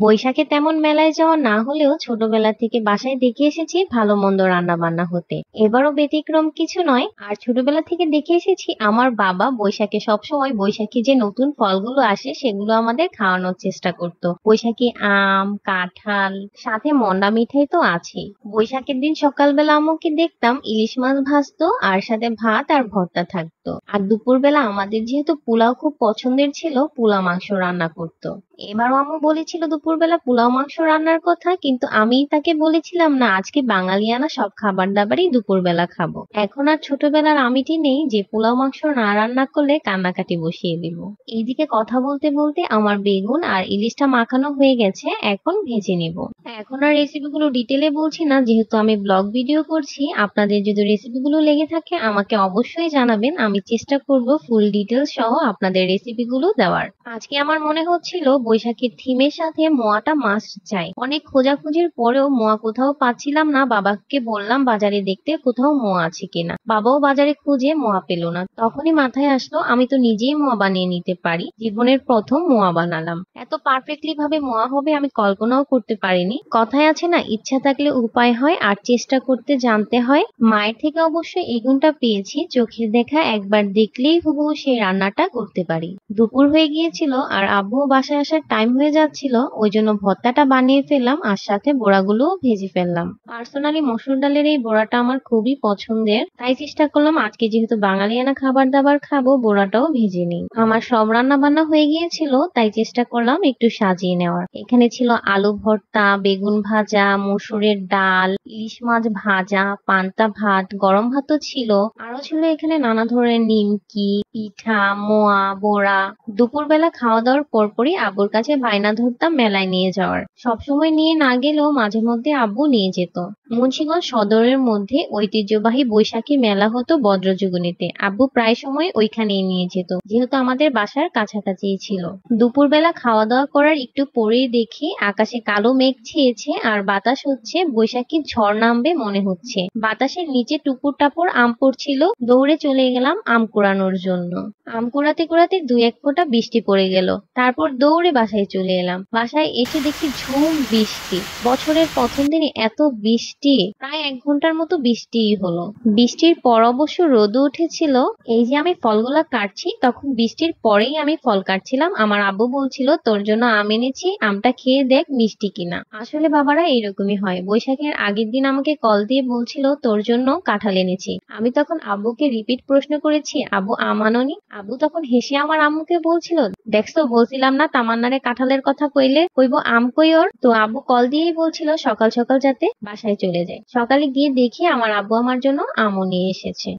বৈশাখে তেমন মেলায় যাওয়া না হলেও ছোটবেলা থেকে বাসায় দেখে এসেছি ভালো মন্দ রান্না বান্না হতে। এবারও ব্যতিক্রম কিছু নয়। আর ছোটবেলা থেকে দেখে এসেছি আমার বাবা বৈশাখে সবসময় বৈশাখী যে নতুন ফলগুলো আসে সেগুলো আমাদের খাওয়ানোর চেষ্টা করতো। বৈশাখী আম, কাঁঠাল, সাথে মন্ডা মিঠাই তো আছেই। বৈশাখের দিন সকালবেলা আম্মুকে দেখতাম ইলিশ মাছ ভাজতো আর সাথে ভাত আর ভর্তা থাকতো। আর দুপুরবেলা আমাদের যেহেতু পোলাও খুব পছন্দের ছিল, পোলাও মাংস রান্না করতো। এবারও আম্মু বলেছিল দুপুরবেলা পোলাও মাংস রান্নার কথা, কিন্তু আমি তাকে বলেছিলাম না, আজকে বাঙালিয়ানা সব খাবার দাবারই দুপুরবেলা খাবো। এখন আর ছোটবেলার আমিটি নেই যে পোলাও মাংস না রান্না করলে কান্নাকাটি বসিয়ে দিব। এইদিকে কথা বলতে বলতে আমার বেগুন আর ইলিশটা মাখানো হয়ে গেছে, এখন ভেজে নিব। এখন আর রেসিপিগুলো ডিটেলে বলছি না, যেহেতু আমি ব্লগ ভিডিও করছি। আপনাদের যদি রেসিপিগুলো লেগে থাকে আমাকে অবশ্যই জানাবেন, আমি চেষ্টা করব ফুল ডিটেলস সহ আপনাদের রেসিপিগুলো দেওয়ার। আজকে আমার মনে হচ্ছিল বৈশাখীর থিমের সাথে মোয়াটা মাস্ট চাই। অনেক খোঁজাখুঁজির পরেও মোয়া কোথাও পাচ্ছিলাম না। বাবাকে বললাম বাজারে দেখতে কোথাও মোয়া আছে কিনা। বাবাও বাজারে খুঁজে মোয়া পেল না। তখনই মাথায় আসলো আমি তো নিজেই মোয়া বানিয়ে নিতে পারি। জীবনের প্রথম মোয়া বানালাম। এত পারফেক্টলি ভাবে মোয়া হবে আমি কল্পনাও করতে পারিনি। কথায় আছে না, ইচ্ছা থাকলে উপায় হয়, আর চেষ্টা করতে জানতে হয়। মায়ের থেকে অবশ্যই এই গুণটা পেয়েছি, চোখের দেখা একবার দেখলেই হুবহু সেই রান্নাটা করতে পারি। দুপুর হয়ে গিয়েছিল আর আব্বু বাসায় আসার টাইম হয়ে যাচ্ছিল, ওই জন্য ভর্তাটা বানিয়ে ফেললাম আর সাথে বড়াগুলোও ভেজে ফেললাম। পার্সোনালি মসুর ডালের এই বড়াটা আমার খুবই পছন্দের, তাই চেষ্টা করলাম আজকে যেহেতু বাঙালিয়ানা খাবার দাবার খাবো, বড়াটাও ভেজে নিই। আমার সব রান্না বান্না হয়ে গিয়েছিল, তাই চেষ্টা করলাম একটু সাজিয়ে নেওয়ার। এখানে ছিল আলু ভর্তা, বেগুন ভাজা, মসুরের ডাল, ইলিশ মাছ ভাজা, পান্তা ভাত, গরম ভাতও ছিল। আরো ছিল এখানে নানা ধরনের নিমকি, পিঠা, মোয়া, বড়া। দুপুরবেলা খাওয়া দাওয়ার পরপরই আব্বুর কাছে বায়না ধরতাম মেলায় নিয়ে যাওয়ার। সবসময় নিয়ে না গেলেও মাঝে মধ্যে আব্বু নিয়ে যেত। মুন্সিগঞ্জ সদরের মধ্যে ঐতিহ্যবাহী বৈশাখী মেলা হতো বজ্রযুগনীতে। আব্বু প্রায় সময় ওইখানেই নিয়ে যেত, যেহেতু আমাদের বাসার কাছাকাছি ছিল। দুপুরবেলা খাওয়া দাওয়া করার একটু পরেই দেখি আকাশে কালো মেঘ ছেয়েছে আর বাতাস হচ্ছে বৈশাখীর ঝড় নামবে মনে হচ্ছে। বাতাসের নিচে টুপুর টাপুর আম পড়ছিল। দৌড়ে চলে গেলাম আম কুড়ানোর জন্য। আম কুড়াতে কুড়াতে দুই এক ফোঁটা বৃষ্টি পড়ে গেল। তারপর দৌড়ে বাসায় চলে এলাম। বাসায় এসে দেখি ঝুম বৃষ্টি। বছরের প্রথম দিনে এত বৃষ্টি! প্রায় 1 ঘন্টার মতো বৃষ্টিই হলো। বৃষ্টির পর অবশ্য রোদও উঠেছিল। এই যে আমি ফলগুলা কাটছি, তখন বৃষ্টির পরেই আমি ফল কাটছিলাম। আমার আব্বু বলছিল তোর জন্য আম এনেছি, আমটা খেয়ে দেখ মিষ্টি কিনা। আসলে বাবারা এরকমই হয়। বৈশাখের আগের দিন আমাকে কল দিয়ে বলছিল তোর জন্য কাঁঠাল এনেছি। আমি তখন আব্বুকে রিপিট প্রশ্ন করেছি, আব্বু আম আনোনি? আব্বু তখন হেসে আমার আম্মুকে বলছিল, দেখছো বলছিলাম না তামান্নারে কাঁঠালের কথা কইবো আম কই ওর। তো আব্বু কল দিয়েই বলছিল সকাল সকাল যাতে বাসায় চলে যায়। সকালে গিয়ে দেখি আমার আব্বু আমার জন্য আমও নিয়ে এসেছে।